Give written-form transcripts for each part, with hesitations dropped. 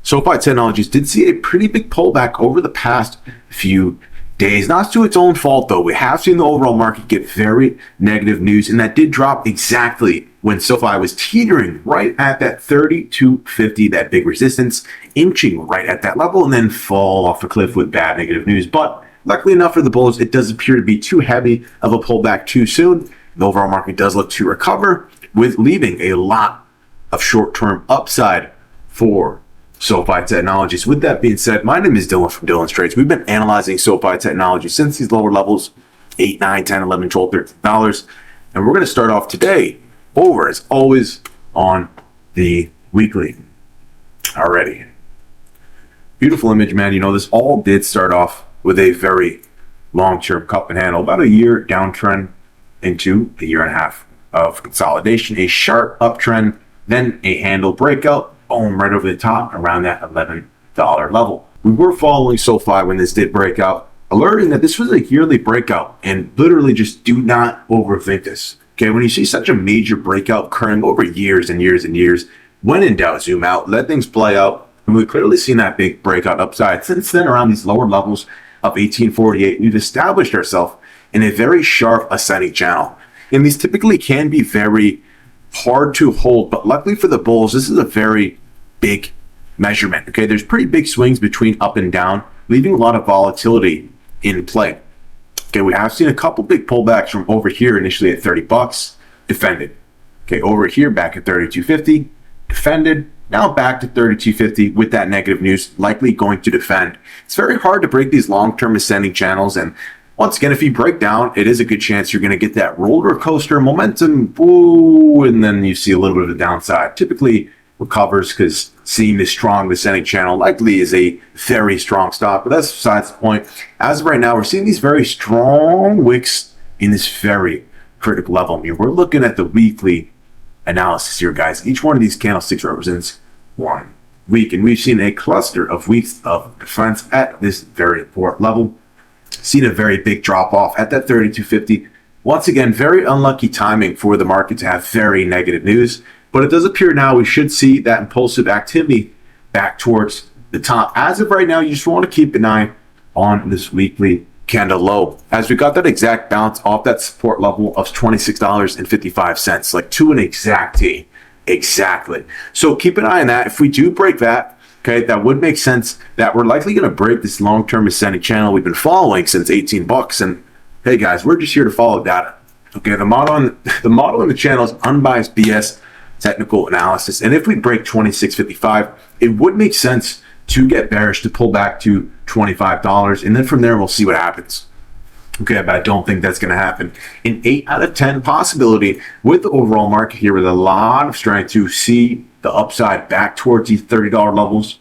SoFi Technologies did see a pretty big pullback over the past few days. Not to its own fault, though. We have seen the overall market get very negative news, and that did drop exactly when SoFi was teetering right at that 32.50, that big resistance, inching right at that level, and then fall off a cliff with bad negative news. But luckily enough for the bulls, it does appear to be too heavy of a pullback too soon. The overall market does look to recover, with leaving a lot of short-term upside for SoFi Technologies. With that being said, my name is Dylan from Dylan's Trades. We've been analyzing SoFi Technologies since these lower levels, 8, 9, 10, 11, 12, $13. And we're going to start off today over, as always, on the weekly. Alrighty. Beautiful image, man. You know, this all did start off with a very long-term cup and handle, about a year downtrend into a year and a half of consolidation, a sharp uptrend, then a handle breakout, boom, right over the top around that $11 level. We were following SoFi when this did break out, alerting that this was a yearly breakout, and literally just do not overthink this. Okay, when you see such a major breakout occurring over years and years and years, when in doubt, zoom out, let things play out. And we've clearly seen that big breakout upside. Since then, around these lower levels of 1848, we've established ourselves in a very sharp ascending channel. And these typically can be very hard to hold, but luckily for the bulls, this is a very big measurement. Okay, there's pretty big swings between up and down, leaving a lot of volatility in play. Okay, we have seen a couple big pullbacks from over here, initially at $30, defended. Okay, over here back at 32.50, defended. Now back to 32.50 with that negative news, likely going to defend. It's very hard to break these long-term ascending channels, and once again, if you break down, it is a good chance you're going to get that roller coaster momentum, ooh, and then you see a little bit of the downside. Typically recovers because seeing this strong descending channel likely is a very strong stop, but that's besides the point. As of right now, we're seeing these very strong wicks in this very critical level. I mean, we're looking at the weekly analysis here, guys. Each one of these candlesticks represents 1 week, and we've seen a cluster of weeks of defense at this very important level. Seen a very big drop off at that 32.50. Once again, very unlucky timing for the market to have very negative news, but it does appear now we should see that impulsive activity back towards the top. As of right now, you just want to keep an eye on this weekly candle low, as we got that exact bounce off that support level of $26.55, like to an exact T. Exactly. So keep an eye on that. If we do break that, okay, that would make sense that we're likely going to break this long-term ascending channel we've been following since $18. And hey, guys, we're just here to follow data. Okay, the model in the channel is unbiased BS technical analysis. And if we break 26.55, it would make sense to get bearish to pull back to $25. And then from there, we'll see what happens. Okay, but I don't think that's going to happen. An 8 out of 10 possibility with the overall market here with a lot of strength to see the upside back towards these $30 levels,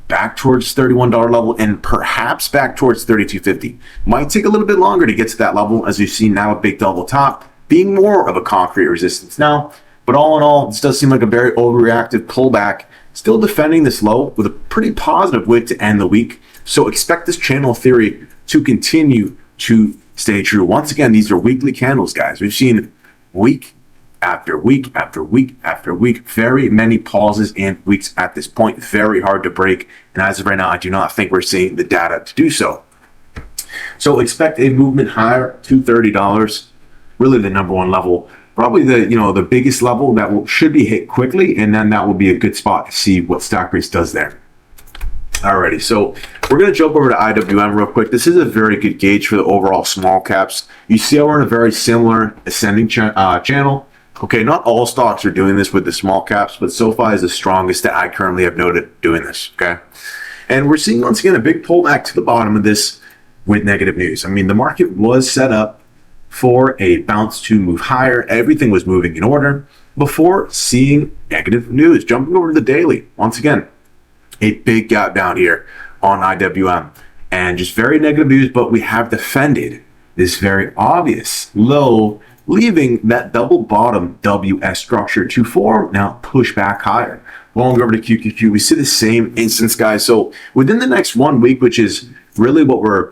back towards $31 level, and perhaps back towards 32.50. Might take a little bit longer to get to that level, as we've seen now a big double top being more of a concrete resistance now. But all in all, this does seem like a very overreactive pullback, still defending this low with a pretty positive wick to end the week. So expect this channel theory to continue to stay true. Once again, these are weekly candles, guys. We've seen week after week after week after week, very many pauses and weeks at this point, very hard to break. And as of right now, I do not think we're seeing the data to do so. So expect a movement higher to $30, really the number one level, probably the biggest level that should be hit quickly, and then that will be a good spot to see what stock price does there. Alrighty, so we're going to jump over to IWM real quick. This is a very good gauge for the overall small caps. You see how we're in a very similar ascending channel. Okay, not all stocks are doing this with the small caps, but SoFi is the strongest that I currently have noted doing this, okay? And we're seeing, once again, a big pullback to the bottom of this with negative news. I mean, the market was set up for a bounce to move higher. Everything was moving in order before seeing negative news. Jumping over to the daily, once again, a big gap down here on IWM and just very negative news, but we have defended this very obvious low, leaving that double bottom WS structure to form, now push back higher. Going over to QQQ, we see the same instance, guys. So within the next 1 week, which is really what we're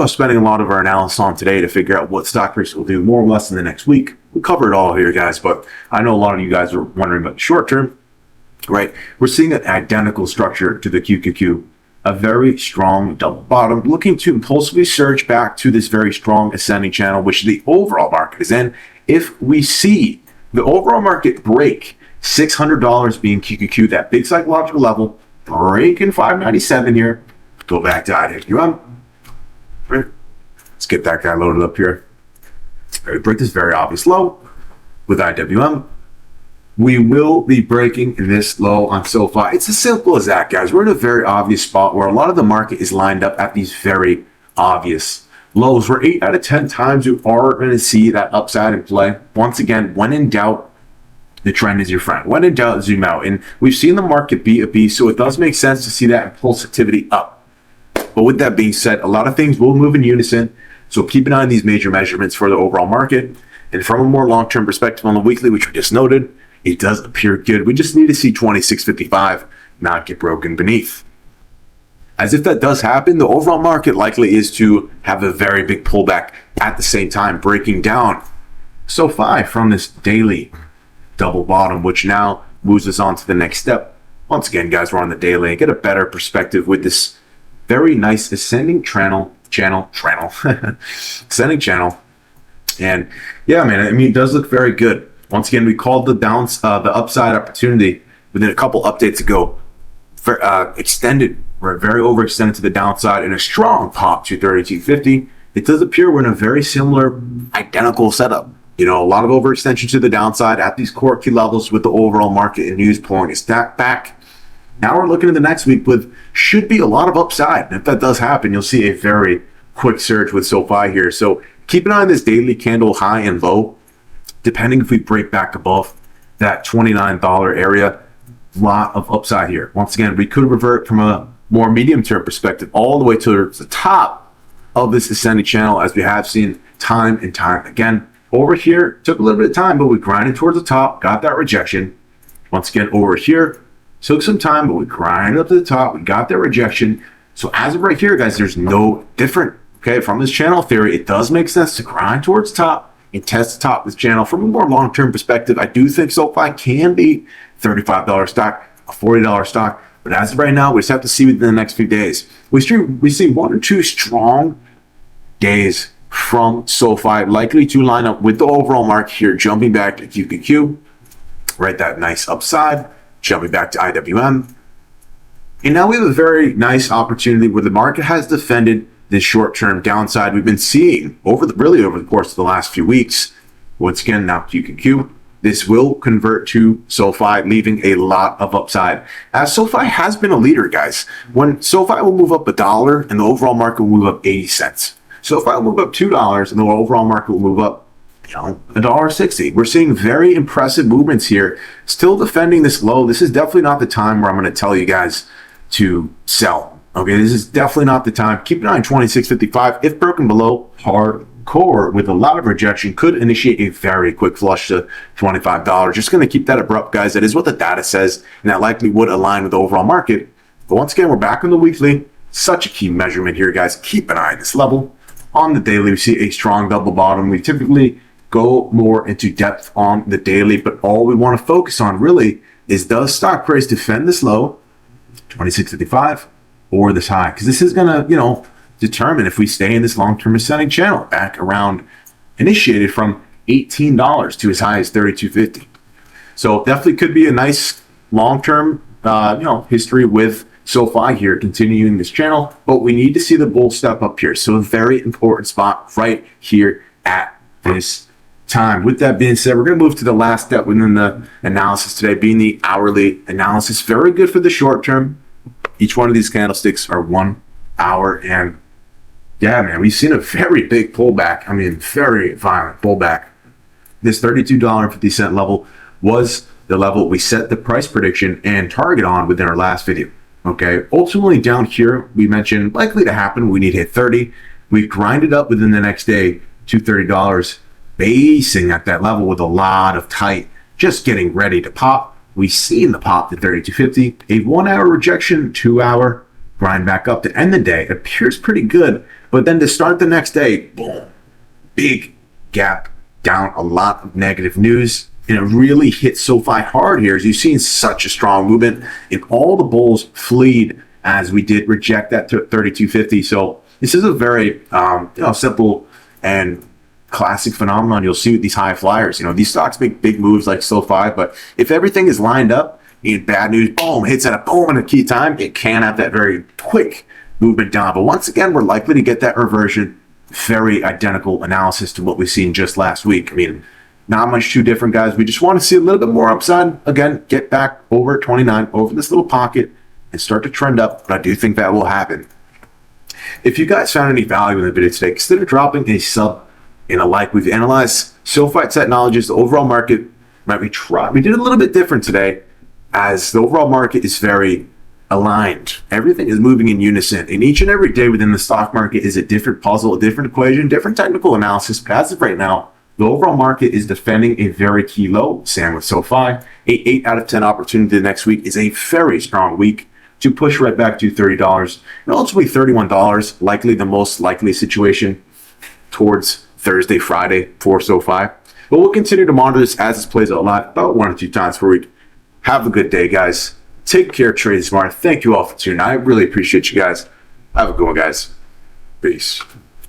spending a lot of our analysis on today to figure out what stock price will do more or less in the next week. We'll cover it all here, guys, but I know a lot of you guys are wondering about the short term. right? We're seeing an identical structure to the QQQ, a very strong double bottom, looking to impulsively surge back to this very strong ascending channel, which the overall market is in. If we see the overall market break $600 being QQQ, that big psychological level, breaking 597 here, go back to IWM. Let's get that guy loaded up here. We break this very obvious low with IWM. We will be breaking this low on SoFi. It's as simple as that, guys. We're in a very obvious spot where a lot of the market is lined up at these very obvious lows. Where 8 out of 10 times you are going to see that upside in play. Once again, when in doubt, the trend is your friend. When in doubt, zoom out. And we've seen the market be a beast, so it does make sense to see that impulsivity up. But with that being said, a lot of things will move in unison. So keep an eye on these major measurements for the overall market. And from a more long-term perspective on the weekly, which we just noted, it does appear good. We just need to see 2655 not get broken beneath. As if that does happen, the overall market likely is to have a very big pullback at the same time, breaking down SoFi from this daily double bottom, which now moves us on to the next step. Once again, guys, we're on the daily and get a better perspective with this very nice ascending channel, ascending channel. And yeah, man, I mean, it does look very good. Once again, we called the the upside opportunity within a couple updates ago. Extended, we're very overextended to the downside in a strong pop to 3250. It does appear we're in a very similar, identical setup. You know, a lot of overextension to the downside at these core key levels with the overall market and news pulling a stack back. Now we're looking at the next week with should be a lot of upside. And if that does happen, you'll see a very quick surge with SoFi here. So keep an eye on this daily candle high and low. Depending if we break back above that $29 area, lot of upside here. Once again, we could revert from a more medium-term perspective all the way to the top of this ascending channel, as we have seen time and time again. Over here, took a little bit of time, but we grinded towards the top, got that rejection. Once again, over here, took some time, but we grinded up to the top, we got that rejection. So as of right here, guys, there's no different. Okay, from this channel theory, it does make sense to grind towards top and test the top of this channel. From a more long-term perspective, I do think SoFi can be $35 stock, a $40 stock. But as of right now, we just have to see within the next few days. We see 1 or 2 strong days from SoFi, likely to line up with the overall market here, jumping back to QQQ, right? That nice upside, jumping back to IWM. And now we have a very nice opportunity where the market has defended this short-term downside we've been seeing over the course of the last few weeks. Once again, now QQQ. This will convert to SoFi, leaving a lot of upside. As SoFi has been a leader, guys. When SoFi will move up $1 and the overall market will move up 80 cents. SoFi will move up $2 and the overall market will move up, $1.60. We're seeing very impressive movements here. Still defending this low. This is definitely not the time where I'm going to tell you guys to sell. Okay, this is definitely not the time. Keep an eye on 2655. If broken below, hardcore with a lot of rejection could initiate a very quick flush to $25. Just going to keep that abrupt, guys. That is what the data says, and that likely would align with the overall market. But once again, we're back on the weekly. Such a key measurement here, guys. Keep an eye on this level. On the daily, we see a strong double bottom. We typically go more into depth on the daily, but all we want to focus on really is, does stock price defend this low, 2655? Or this high, because this is going to, determine if we stay in this long-term ascending channel back around, initiated from $18 to as high as $32.50. So definitely could be a nice long-term, history with SoFi here, continuing this channel. But we need to see the bull step up here. So a very important spot right here at this time. With that being said, we're going to move to the last step within the analysis today, being the hourly analysis. Very good for the short term. Each one of these candlesticks are 1 hour, and yeah, man, we've seen a very big pullback. I mean, very violent pullback. This $32.50 level was the level we set the price prediction and target on within our last video. Okay, ultimately down here, we mentioned likely to happen. We need to hit 30. We've grinded up within the next day to $30, basing at that level with a lot of tight, just getting ready to pop. We've seen the pop to 32.50, a 1 hour rejection, 2 hour grind back up to end the day. It appears pretty good, but then to start the next day, boom, big gap down, a lot of negative news. And it really hit SoFi hard here, as you've seen such a strong movement, and all the bulls fleed as we did reject that 3250. So this is a very simple and classic phenomenon you'll see with these high flyers. These stocks make big moves like SoFi, but if everything is lined up and bad news, boom, hits at a boom in a key time, it can have that very quick movement down. But once again, we're likely to get that reversion. Very identical analysis to what we've seen just last week. Not much too different, guys. We just want to see a little bit more upside. Again, get back over 29, over this little pocket, and start to trend up. But I do think that will happen. If you guys found any value in the video today, consider dropping a sub and a like. We've analyzed SoFi Technologies, the overall market. We did a little bit different today, as the overall market is very aligned. Everything is moving in unison. And each and every day within the stock market is a different puzzle, a different equation, different technical analysis. But as of right now, the overall market is defending a very key low. Same with SoFi. 8 out of 10 opportunity the next week is a very strong week to push right back to $30 and ultimately $31, likely the most likely situation towards Thursday, Friday for SoFi. But we'll continue to monitor this as this plays out live about 1 or 2 times per week. Have a good day, guys. Take care, trade smart. Thank you all for tuning in. I really appreciate you guys. Have a good one, guys. Peace.